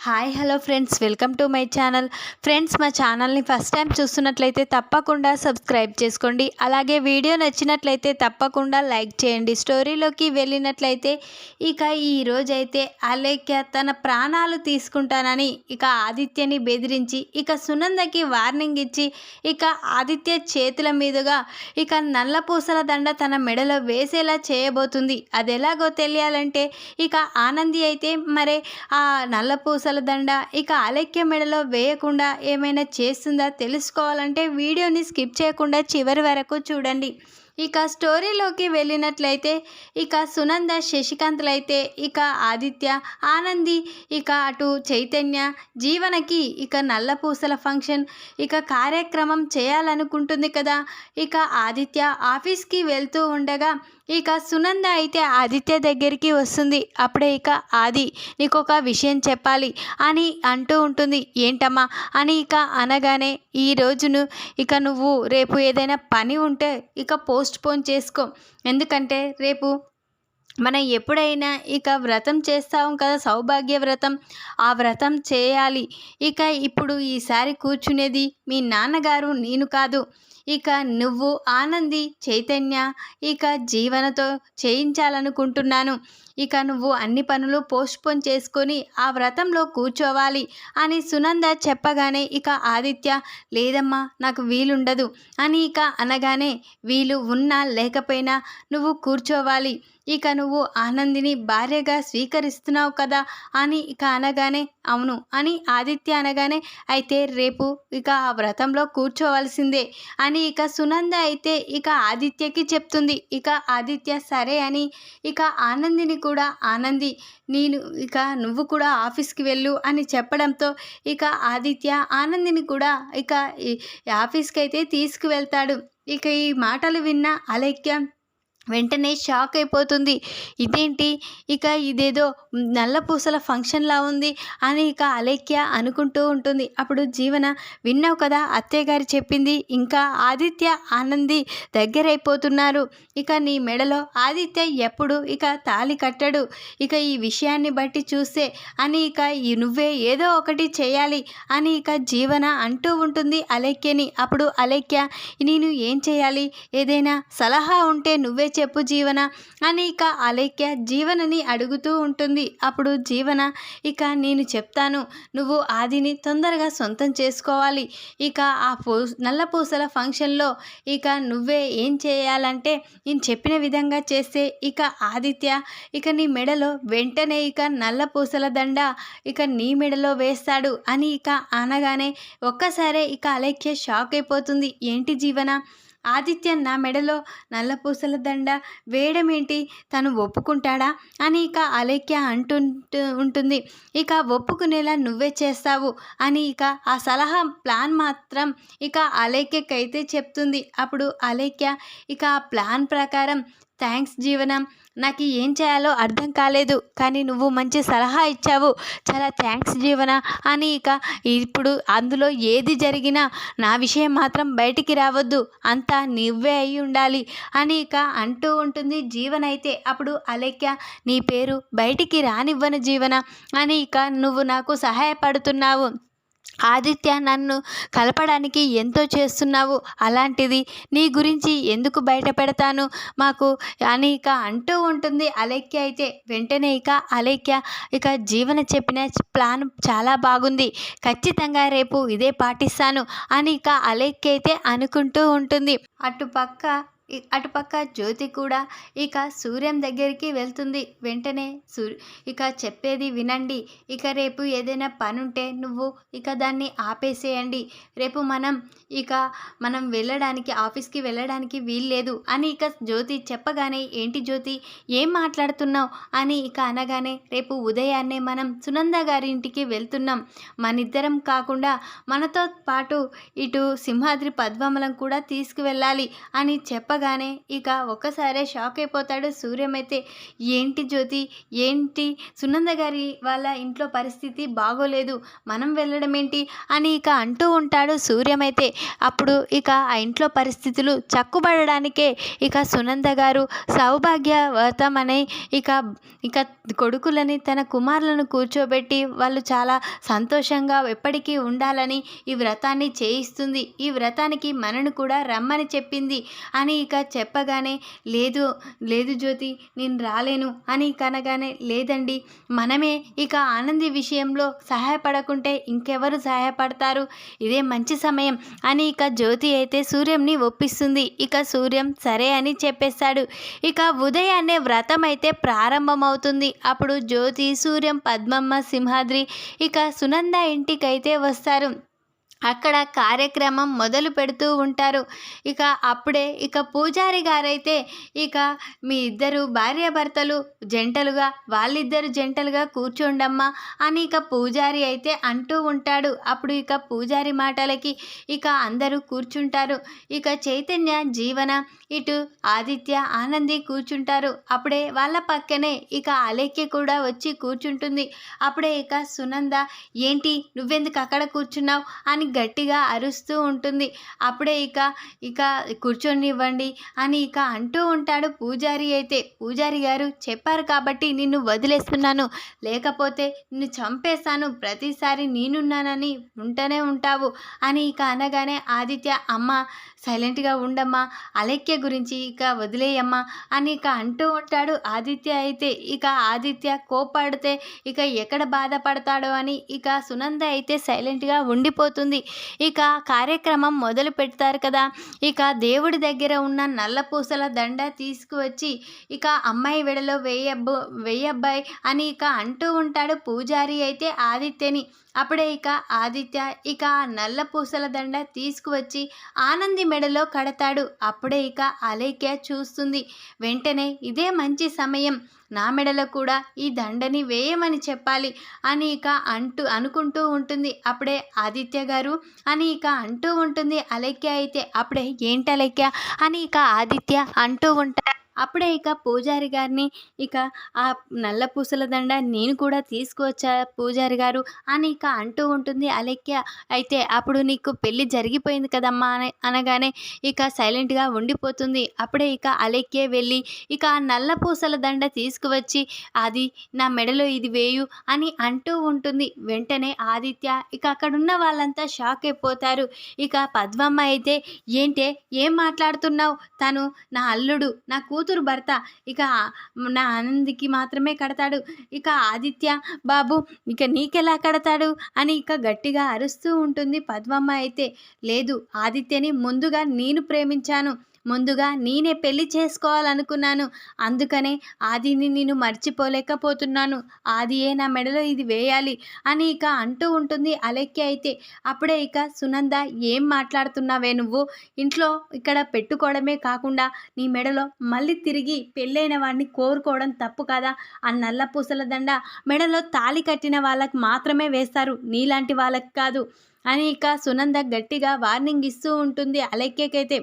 Hi hello friends, welcome to my channel. Friends, మా ఛానల్ని first time చూస్తున్నట్లయితే తప్పకుండా సబ్స్క్రైబ్ చేసుకోండి. అలాగే వీడియో నచ్చినట్లయితే తప్పకుండా లైక్ చేయండి. స్టోరీలోకి వెళ్ళినట్లయితే ఇక ఈరోజైతే అలేఖ్య తన ప్రాణాలు తీసుకుంటానని ఇక ఆదిత్యని బెదిరించి ఇక సునందకి వార్నింగ్ ఇచ్చి ఇక ఆదిత్య చేతుల మీదుగా ఇక నల్లపూసల దండ తన మెడలో వేసేలా చేయబోతుంది. అది ఎలాగో తెలియాలంటే ఇక ఆనంది అయితే మరే ఆ నల్లపూసల దండ ఇక అలేఖ్య మెడలో వేయకుండా ఏమైనా చేస్తుందా తెలుసుకోవాలంటే వీడియోని స్కిప్ చేయకుండా చివరి వరకు చూడండి. ఇక స్టోరీలోకి వెళ్ళినట్లయితే ఇక సునంద శశికాంత్లైతే ఇక ఆదిత్య ఆనంది ఇక అటు చైతన్య జీవనకి ఇక నల్లపూసల ఫంక్షన్ ఇక కార్యక్రమం చేయాలనుకుంటుంది కదా. ఇక ఆదిత్య ఆఫీస్కి వెళ్తూ ఉండగా ఇక సునంద అయితే ఆదిత్య దగ్గరికి వస్తుంది. అప్పుడే ఇక ఆది నీకు ఒక విషయం చెప్పాలి అని అంటూ ఉంటుంది. ఏంటమ్మా అని ఇక అనగానే ఈ రోజును ఇక నువ్వు రేపు ఏదైనా పని ఉంటే ఇక పోస్ట్ పోన్ చేసుకో. ఎందుకంటే రేపు మనం ఎప్పుడైనా ఇక వ్రతం చేస్తాం కదా, సౌభాగ్య వ్రతం. ఆ వ్రతం చేయాలి. ఇక ఇప్పుడు ఈసారి కూర్చునేది మీ నాన్నగారు, నేను కాదు. ఇక నువ్వు ఆనంది చైతన్య ఇక జీవనతో చేయించాలనుకుంటున్నాను. ఇక నువ్వు అన్ని పనులు పోస్ట్పోన్ చేసుకొని ఆ వ్రతంలో కూర్చోవాలి అని సునంద చెప్పగానే ఇక ఆదిత్య లేదమ్మా నాకు వీలుండదు అని ఇక అనగానే వీలు ఉన్నా లేకపోయినా నువ్వు కూర్చోవాలి. ఇక నువ్వు ఆనందిని భార్యగా స్వీకరిస్తున్నావు కదా అని ఇక అనగానే అవును అని ఆదిత్య అనగానే అయితే రేపు ఇక ఆ వ్రతంలో కూర్చోవలసిందే అని ఇక సునంద అయితే ఇక ఆదిత్యకి చెప్తుంది. ఇక ఆదిత్య సరే అని ఇక ఆనందిని కూడా ఆనంది ఇక నువ్వు కూడా ఆఫీస్కి వెళ్ళు అని చెప్పడంతో ఇక ఆదిత్య ఆనందిని కూడా ఇక ఆఫీస్కి అయితే తీసుకువెళ్తాడు. ఇక ఈ మాటలు విన్న అలేఖ్య వెంటనే షాక్ అయిపోతుంది. ఇదేంటి ఇక ఇదేదో నల్లపూసల ఫంక్షన్లా ఉంది అని ఇక అలేఖ్య అనుకుంటూ ఉంటుంది. అప్పుడు జీవన విన్నావు కదా అత్తయ్య గారు చెప్పింది, ఇంకా ఆదిత్య ఆనంది దగ్గరైపోతున్నారు. ఇక నీ మెడలో ఆదిత్య ఎప్పుడు ఇక తాళి కట్టడు. ఇక ఈ విషయాన్ని బట్టి చూస్తే అని ఇక నువ్వే ఏదో ఒకటి చేయాలి అని ఇక జీవన అంటూ ఉంటుంది అలేఖ్యని. అప్పుడు అలేఖ్య నేను ఏం చేయాలి, ఏదైనా సలహా ఉంటే నువ్వే చెప్పు జీవన అని ఇక అలేఖ్య జీవనని అడుగుతూ ఉంటుంది. అప్పుడు జీవన ఇక నేను చెప్తాను, నువ్వు ఆదిని తొందరగా సొంతం చేసుకోవాలి. ఇక ఆ నల్లపూసల ఫంక్షన్లో ఇక నువ్వే ఏం చేయాలంటే నేను చెప్పిన విధంగా చేస్తే ఇక ఆదిత్య ఇక నీ మెడలో వెంటనే ఇక నల్లపూసల దండ ఇక నీ మెడలో వేస్తాడు అని ఇక అనగానే ఒక్కసారే ఇక అలేఖ్య షాక్ అయిపోతుంది. ఏంటి జీవన, ఆదిత్య నా మెడలో నల్లపూసల దండ వేయడం ఏంటి, తను ఒప్పుకుంటాడా అని ఇక అలేఖ్య ఉంటుంది. ఇక ఒప్పుకునేలా నువ్వే చేస్తావు అని ఇక ఆ సలహా ప్లాన్ మాత్రం ఇక అలేఖ్యకైతే చెప్తుంది. అప్పుడు అలేఖ్య ఇక ఆ ప్లాన్ ప్రకారం థ్యాంక్స్ జీవనం, నాకు ఏం చేయాలో అర్థం కాలేదు కానీ నువ్వు మంచి సలహా ఇచ్చావు, చాలా థ్యాంక్స్ జీవన అని ఇక ఇప్పుడు అందులో ఏది జరిగినా నా విషయం మాత్రం బయటికి రావద్దు, అంతా నువ్వే అయి ఉండాలి అని ఇక అంటూ ఉంటుంది జీవన. అయితే అప్పుడు అలేఖ్య నీ పేరు బయటికి రానివ్వను జీవన అని ఇక నువ్వు నాకు సహాయపడుతున్నావు, ఆదిత్య నన్ను కలపడానికి ఎంతో చేస్తున్నావు, అలాంటిది నీ గురించి ఎందుకు బయట పెడతాను మాకు అని ఇక అంటూ ఉంటుంది అలేఖ్య. అయితే వెంటనే ఇక అలేఖ్య ఇక జీవన చెప్పిన ప్లాన్ చాలా బాగుంది, ఖచ్చితంగా రేపు ఇదే పాటిస్తాను అని ఇక అలేఖ్య అయితే అనుకుంటూ ఉంటుంది. అటుపక్క జ్యోతి కూడా ఇక సూర్యం దగ్గరికి వెళ్తుంది. వెంటనే ఇక చెప్పేది వినండి, ఇక రేపు ఏదైనా పని ఉంటే నువ్వు ఇక దాన్ని ఆపేసేయండి, రేపు మనం వెళ్ళడానికి ఆఫీస్కి వెళ్ళడానికి వీల్లేదు అని ఇక జ్యోతి చెప్పగానే ఏంటి జ్యోతి ఏం మాట్లాడుతున్నావు అని ఇక అనగానే రేపు ఉదయాన్నే మనం సునంద గారి ఇంటికి వెళ్తున్నాం, మనిద్దరం కాకుండా మనతో పాటు ఇటు సింహాద్రి పద్మమలం కూడా తీసుకువెళ్ళాలి అని చెప్ప చెప్పగానే ఇక ఒక్కసారే షాక్ అయిపోతాడు సూర్యం అయితే. ఏంటి జ్యోతి, ఏంటి సునంద గారి వాళ్ళ ఇంట్లో పరిస్థితి బాగోలేదు, మనం వెళ్ళడం ఏంటి అని ఇక అంటూ ఉంటాడు సూర్యం అయితే. అప్పుడు ఇక ఆ ఇంట్లో పరిస్థితులు చక్కుబడడానికే ఇక సునంద గారు సౌభాగ్యవతం అనే ఇక ఇక కొడుకులని తన కుమారులను కూర్చోబెట్టి వాళ్ళు చాలా సంతోషంగా ఎప్పటికీ ఉండాలని ఈ వ్రతాన్ని చేయిస్తుంది. ఈ వ్రతానికి మనను కూడా రమ్మని చెప్పింది అని ఇక చెప్పగానే, లేదు లేదు జ్యోతి, నేను రాలేను అని కనగానే, లేదండి మనమే ఇక ఆనంది విషయంలో సహాయపడకుంటే ఇంకెవరు సహాయపడతారు, ఇదే మంచి సమయం అని ఇక జ్యోతి అయితే సూర్యంని ఒప్పిస్తుంది. ఇక సూర్యం సరే అని చెప్పేస్తాడు. ఇక ఉదయాన్నే వ్రతం అయితే ప్రారంభమవుతుంది. అప్పుడు జ్యోతి, సూర్యం, పద్మమ్మ, సింహాద్రి ఇక సునంద ఇంటికైతే వస్తారు. అక్కడ కార్యక్రమం మొదలు పెడుతూ ఉంటారు. ఇక అప్పుడే ఇక పూజారి గారైతే, ఇక మీ ఇద్దరు భార్యాభర్తలు జంటలుగా, వాళ్ళిద్దరు జంటలుగా కూర్చోండమ్మా అని ఇక పూజారి అయితే అంటూ ఉంటాడు. అప్పుడు ఇక పూజారి మాటలకి ఇక అందరూ కూర్చుంటారు. ఇక చైతన్య, జీవన, ఇటు ఆదిత్య, ఆనంది కూర్చుంటారు. అప్పుడే వాళ్ళ పక్కనే ఇక అలేఖ్య కూడా వచ్చి కూర్చుంటుంది. అప్పుడే ఇక సునంద, ఏంటి నువ్వెందుకు అక్కడ కూర్చున్నావు అని గట్టిగా అరుస్తూ ఉంటుంది. అప్పుడే ఇక ఇక కూర్చొనివ్వండి అని ఇక అంటూ ఉంటాడు పూజారి అయితే. పూజారి గారు చెప్పారు కాబట్టి నిన్ను వదిలేస్తున్నాను, లేకపోతే నిన్ను చంపేస్తాను, ప్రతిసారి నేనున్నానని ఉంటూనే ఉంటావు అని ఇక అనగానే, ఆదిత్య అమ్మ సైలెంట్గా ఉండమ్మా, అలేఖ్య గురించి ఇక వదిలేయమ్మా అని ఇక అంటూ ఉంటాడు ఆదిత్య అయితే. ఇక ఆదిత్య కోపాడితే ఇక ఎక్కడ బాధపడతాడో అని ఇక సునంద అయితే సైలెంట్గా ఉండిపోతుంది. ఇక కార్యక్రమం మొదలు పెడతారు కదా. ఇక దేవుడి దగ్గర ఉన్న నల్ల పూసల దండ తీసుకువచ్చి ఇక అమ్మాయి వెడలో వెయ్యబ్బాయి అని ఇక అంటూ ఉంటాడు పూజారి అయితే ఆదిత్యని. అప్పుడే ఇక ఆదిత్య ఇక నల్ల పూసల దండ తీసుకువచ్చి ఆనంది మెడలో కడతాడు. అప్పుడే ఇక అలేఖ్య చూస్తుంది. వెంటనే ఇదే మంచి సమయం, నా మెడలో కూడా ఈ దండని వేయమని చెప్పాలి అని ఇక అనుకుంటూ ఉంటుంది. అప్పుడే ఆదిత్య గారు అని ఇక అంటూ ఉంటుంది అలేఖ్య అయితే. అప్పుడే ఏంటి అలేఖ్య అని ఇక ఆదిత్య అంటూ ఉంటా. అప్పుడే ఇక పూజారి గారిని ఇక ఆ నల్ల పూసల దండ నేను కూడా తీసుకువచ్చా పూజారి గారు అని ఇక అంటూ ఉంటుంది అలేఖ్య అయితే. అప్పుడు నీకు పెళ్ళి జరిగిపోయింది కదమ్మా అని అనగానే ఇక సైలెంట్గా ఉండిపోతుంది. అప్పుడే ఇక అలేఖ్య వెళ్ళి ఇక ఆ నల్ల పూసల దండ తీసుకువచ్చి, అది నా మెడలో ఇది వేయు అని అంటూ ఉంటుంది. వెంటనే ఆదిత్య ఇక అక్కడున్న వాళ్ళంతా షాక్ అయిపోతారు. ఇక పద్మమ్మ అయితే, ఏంటే ఏం మాట్లాడుతున్నావు, తను నా అల్లుడు, నా కూతురు భర్త, ఇక నా ఆనందికి మాత్రమే కడతాడు, ఇక ఆదిత్య బాబు ఇక నీకెలా కడతాడు అని ఇక గట్టిగా అరుస్తూ ఉంటుంది పద్మమ్మ అయితే. లేదు, ఆదిత్యని ముందుగా నేను ప్రేమించాను, ముందుగా నేనే పెళ్లి చేసుకోవాలనుకున్నాను, అందుకనే ఆదిని నేను మర్చిపోలేకపోతున్నాను, ఆదియే నా మెడలో ఇది వేయాలి అని ఇక అంటూ ఉంటుంది అలేఖ్య అయితే. అప్పుడే ఇక సునంద, ఏం మాట్లాడుతున్నావే నువ్వు, ఇంట్లో ఇక్కడ పెట్టుకోవడమే కాకుండా నీ మెడలో మళ్ళీ తిరిగి పెళ్ళైన వాడిని కోరుకోవడం తప్పు కదా, ఆ నల్ల పూసల దండ మెడలో తాళి కట్టిన వాళ్ళకి మాత్రమే వేస్తారు, నీలాంటి వాళ్ళకి కాదు అని ఇక సునంద గట్టిగా వార్నింగ్ ఇస్తూ ఉంటుంది అలేఖ్యకైతే.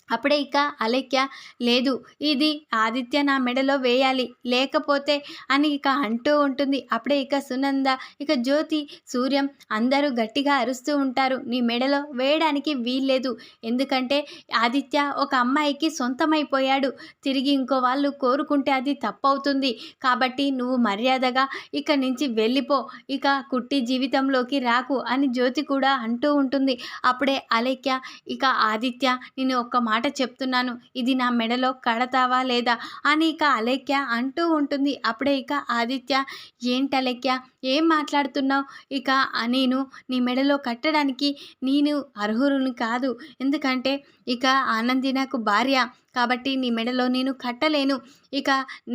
అప్పుడే ఇక అలేఖ్య, లేదు ఇది ఆదిత్య నా మెడలో వేయాలి, లేకపోతే అని ఇక అంటూ ఉంటుంది. అప్పుడే ఇక సునంద, ఇక జ్యోతి, సూర్యం అందరూ గట్టిగా అరుస్తూ ఉంటారు, నీ మెడలో వేయడానికి వీల్లేదు, ఎందుకంటే ఆదిత్య ఒక అమ్మాయికి సొంతమైపోయాడు, తిరిగి ఇంకో వాళ్ళు కోరుకుంటే అది తప్పవుతుంది, కాబట్టి నువ్వు మర్యాదగా ఇక నుంచి వెళ్ళిపో, ఇక కుట్టి జీవితంలోకి రాకు అని జ్యోతి కూడా అంటూ ఉంటుంది. అప్పుడే అలేఖ్య, ఇక ఆదిత్య నేను ఒక్క మాట చెప్తున్నాను, ఇది నా మెడలో కడతావా లేదా అని ఇక అలేఖ్య అంటూ ఉంటుంది. అప్పుడే ఇక ఆదిత్య, ఏంటి అలేఖ్య ఏం మాట్లాడుతున్నావు, ఇక నేను నీ మెడలో కట్టడానికి నేను అర్హురుని కాదు, ఎందుకంటే ఇక ఆనంది నాకు భార్య, కాబట్టి నీ మెడలో నేను కట్టలేను, ఇక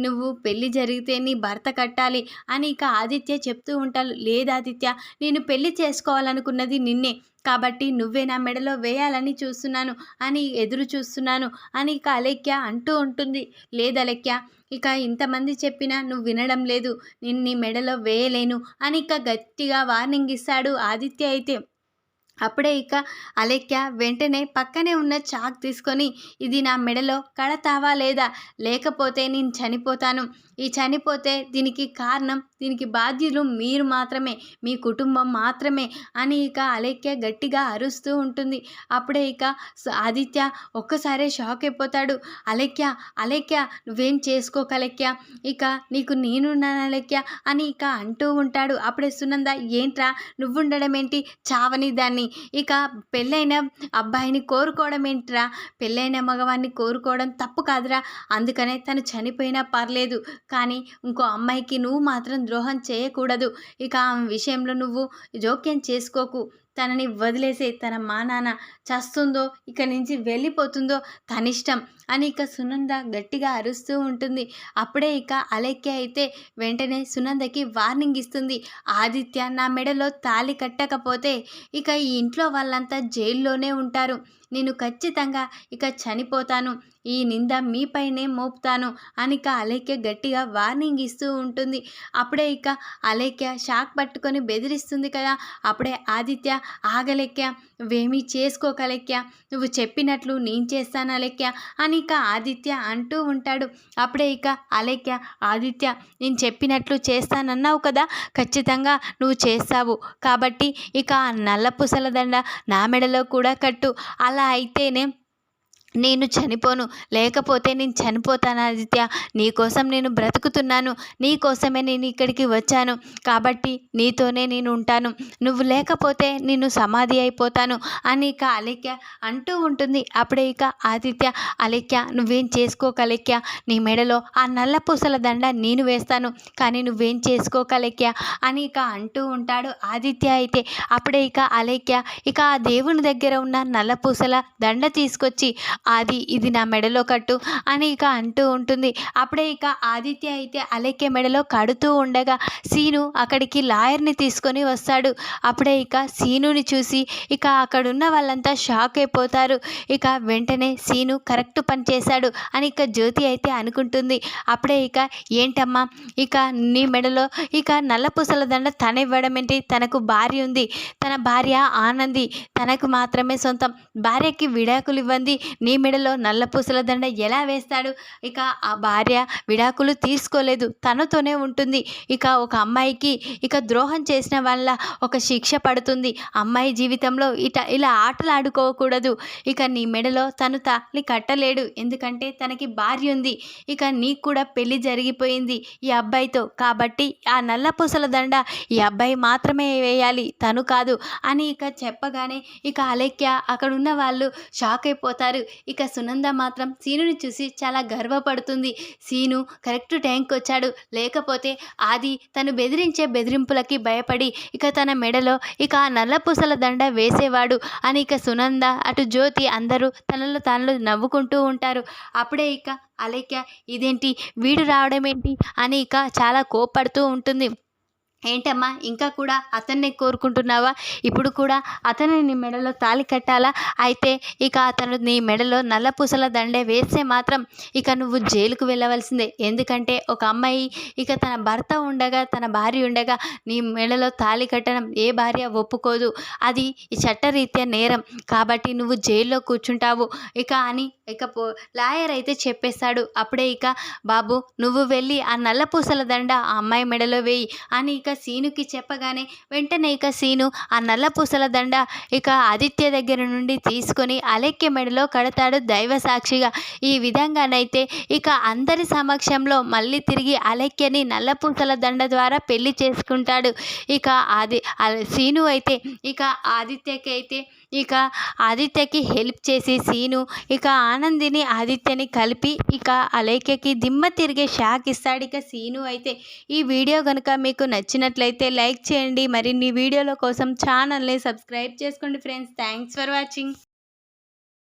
నువ్వు పెళ్ళి జరిగితే నీ భర్త కట్టాలి అని ఇక ఆదిత్య చెప్తూ ఉంటాడు. లేదాదిత్య, నేను పెళ్ళి చేసుకోవాలనుకున్నది నిన్నే, కాబట్టి నువ్వే నా మెడలో వేయాలని చూస్తున్నాను అని ఎదురు చూస్తున్నాను అని ఇక అలేఖ్య అంటూ ఉంటుంది. లేదలేఖ్య, ఇక ఇంతమంది చెప్పినా నువ్వు వినడం లేదు, నేను నీ మెడలో వేయలేను అని ఇక గట్టిగా వార్నింగ్ ఇస్తాడు ఆదిత్య అయితే. అప్పుడే ఇక అలేఖ్య వెంటనే పక్కనే ఉన్న చాక్ తీసుకొని, ఇది నా మెడలో కడతావా లేదా, లేకపోతే నేను చనిపోతాను. ఈ చనిపోతే దీనికి కారణం, దీనికి బాధ్యులు మీరు మాత్రమే, మీ కుటుంబం మాత్రమే అని ఇక అలేఖ్య గట్టిగా అరుస్తూ ఉంటుంది. అప్పుడే ఇక ఆదిత్య ఒక్కసారే షాక్ అయిపోతాడు. అలేఖ్య, అలేఖ్య నువ్వేం చేసుకోక అలేఖ్య, ఇక నీకు నేనున్నాను అలేఖ్య అని ఇక అంటూ ఉంటాడు. అప్పుడే సునంద, ఏంట్రా నువ్వుండడం ఏంటి, చావని దాన్ని, ఇక పెళ్ళైన అబ్బాయిని కోరుకోవడం ఏంట్రా, పెళ్ళైన మగవాన్ని కోరుకోవడం తప్పు కాదురా, అందుకనే తను చనిపోయినా పర్లేదు, కానీ ఇంకో అమ్మాయికి నువ్వు మాత్రం ద్రోహం చేయకూడదు. ఇక ఆమె విషయంలో నువ్వు జోక్యం చేసుకోకు, తనని వదిలేసే, తన మా నాన్న చస్తుందో ఇక నుంచి వెళ్ళిపోతుందో తనిష్టం అని ఇక సునంద గట్టిగా అరుస్తూ ఉంటుంది. అప్పుడే ఇక అలేఖ్య అయితే వెంటనే సునందకి వార్నింగ్ ఇస్తుంది. ఆదిత్య నా మెడలో తాళి కట్టకపోతే ఇక ఈ ఇంట్లో వాళ్ళంతా జైల్లోనే ఉంటారు, నేను ఖచ్చితంగా ఇక చనిపోతాను, ఈ నింద మీపైనే మోపుతాను అని ఇక అలేఖ్య గట్టిగా వార్నింగ్ ఇస్తూ ఉంటుంది. అప్పుడే ఇక అలేఖ్య షాక్ పట్టుకొని బెదిరిస్తుంది కదా. అప్పుడే ఆదిత్య, ఆగలేఖ్య, నువ్వేమీ చేసుకోకలేఖ్య, నువ్వు చెప్పినట్లు నేను చేస్తాను అలేఖ్య అని ఇక ఆదిత్య అంటూ ఉంటాడు. అప్పుడే ఇక అలేఖ్య, ఆదిత్య నేను చెప్పినట్లు చేస్తానన్నావు కదా, ఖచ్చితంగా నువ్వు చేస్తావు, కాబట్టి ఇక ఆ నల్ల పూసల దండ నా మెడలో కూడా కట్టు, అలా అయితేనే నేను చనిపోను, లేకపోతే నేను చనిపోతాను ఆదిత్య, నీకోసం నేను బ్రతుకుతున్నాను, నీకోసమే నేను ఇక్కడికి వచ్చాను, కాబట్టి నీతోనే నేను ఉంటాను, నువ్వు లేకపోతే నేను సమాధి అయిపోతాను అని ఇక అలేఖ్య అంటూ ఉంటుంది. అప్పుడే ఇక ఆదిత్య, అలేఖ్య నువ్వేం చేసుకోక అలేఖ్య, నీ మెడలో ఆ నల్ల పూసల దండ నేను వేస్తాను, కానీ నువ్వేం చేసుకోక అలేఖ్య అని ఇక అంటూ ఉంటాడు ఆదిత్య. అయితే అప్పుడే ఇక అలేఖ్య ఇక ఆ దేవుని దగ్గర ఉన్న నల్ల పూసల దండ తీసుకొచ్చి, ఇది నా మెడలో కట్టు అని ఇక అంటూ ఉంటుంది. అప్పుడే ఇక ఆదిత్య అయితే అలేఖ్య మెడలో కడుతూ ఉండగా సీను అక్కడికి లాయర్ని తీసుకొని వస్తాడు. అప్పుడే ఇక సీనుని చూసి ఇక అక్కడున్న వాళ్ళంతా షాక్ అయిపోతారు. ఇక వెంటనే సీను కరెక్ట్ పని చేశాడు అని ఇక జ్యోతి అయితే అనుకుంటుంది. అప్పుడే ఇక ఏంటమ్మా, ఇక నీ మెడలో ఇక నల్లపూసల దండ తన ఇవ్వడం ఏంటి, తనకు భార్య ఉంది, తన భార్య ఆనంది తనకు మాత్రమే సొంతం, భార్యకి విడాకులు ఇవ్వండి, నీ మెడలో నల్లపూసల దండ ఎలా వేస్తాడు, ఇక ఆ భార్య విడాకులు తీసుకోలేదు, తనతోనే ఉంటుంది, ఇక ఒక అమ్మాయికి ఇక ద్రోహం చేసిన వల్ల ఒక శిక్ష పడుతుంది, అమ్మాయి జీవితంలో ఇలా ఆటలు ఆడుకోకూడదు, ఇక నీ మెడలో తను తాళి కట్టలేడు, ఎందుకంటే తనకి భార్య ఉంది, ఇక నీకు కూడా పెళ్లి జరిగిపోయింది ఈ అబ్బాయితో, కాబట్టి ఆ నల్లపూసల దండ ఈ అబ్బాయి మాత్రమే వేయాలి, తను కాదు అని ఇక చెప్పగానే ఇక అలేఖ్య అక్కడ ఉన్న వాళ్ళు షాక్ అయిపోతారు. ఇక సునంద మాత్రం సీనుని చూసి చాలా గర్వపడుతుంది. సీను కరెక్ట్ టైంకి వచ్చాడు, లేకపోతే ఆది తను బెదిరించే బెదిరింపులకి భయపడి ఇక తన మెడలో ఇక ఆ నల్లపూసల దండ వేసేవాడు అని ఇక సునంద, అటు జ్యోతి అందరూ తనలో తాను నవ్వుకుంటూ ఉంటారు. అప్పుడే ఇక అలేఖ్య, ఇదేంటి వీడు రావడం ఏంటి అని ఇక చాలా కోప్పడుతూ ఉంటుంది. ఏంటమ్మా ఇంకా కూడా అతన్నే కోరుకుంటున్నావా, ఇప్పుడు కూడా అతను నీ మెడలో తాళి కట్టాలా, అయితే ఇక అతను నీ మెడలో నల్లపూసల దండే వేస్తే మాత్రం ఇక నువ్వు జైలుకు వెళ్ళవలసిందే, ఎందుకంటే ఒక అమ్మాయి ఇక తన భర్త ఉండగా, తన భార్య ఉండగా నీ మెడలో తాళి కట్టడం ఏ భార్య ఒప్పుకోదు, అది ఈ చట్టరీత్యా నేరం, కాబట్టి నువ్వు జైల్లో కూర్చుంటావు ఇక అని ఇక లాయర్ అయితే చెప్పేస్తాడు. అప్పుడే ఇక బాబు నువ్వు వెళ్ళి ఆ నల్లపూసల దండ ఆ అమ్మాయి మెడలో వేయి అని ఇక సీనుకి చెప్పగానే వెంటనే ఇక సీను ఆ నల్లపూసల దండ ఇక ఆదిత్య దగ్గర నుండి తీసుకొని అలేఖ్య మెడలో కడతాడు దైవ సాక్షిగా. ఈ విధంగానైతే ఇక అందరి సమక్షంలో మళ్ళీ తిరిగి అలేఖ్యని నల్లపూసల దండ ద్వారా పెళ్లి చేసుకుంటాడు. ఇక సీను అయితే ఇక ఆదిత్యకి హెల్ప్ చేసి సీను ఇక ఆనందిని ఆదిత్యని కలిపి ఇక అలేఖ్యకి దిమ్మ తిరిగే షాక్ ఇస్తాడు ఇక సీను అయితే. ఈ వీడియో కనుక మీకు నచ్చినట్లయితే లైక్ చేయండి, మరిన్ని వీడియోల కోసం ఛానల్ని సబ్స్క్రైబ్ చేసుకోండి ఫ్రెండ్స్. Thanks for watching.